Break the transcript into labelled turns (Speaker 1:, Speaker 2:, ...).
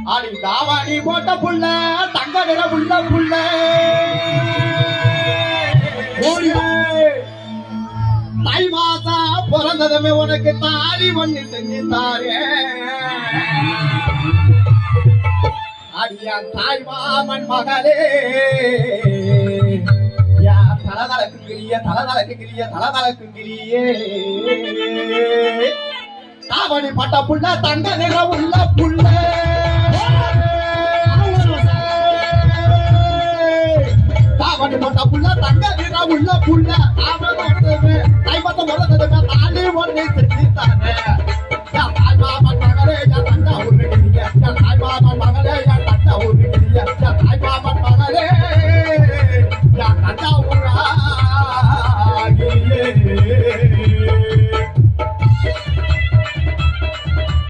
Speaker 1: அடி தாவாணி போட்ட புள்ள தங்க நிற புள்ள புள்ள தை மாசம் பிறந்ததுமே உனக்கு தாலி ஒண்ணு செஞ்சு தாரே அடியா தாய் மாமன் மகளே யா தலதலக்கு கிளிய தலதலக்கு கிளிய தலதலக்கு கிளியே தாவணி பட்ட புள்ள தங்க நிற உள்ள புள்ள தாவணி பட்ட புள்ள தங்க நிற உள்ள புள்ள தை மாசம் பிறந்ததுமே தாலி ஒண்ணு செஞ்சு தாரே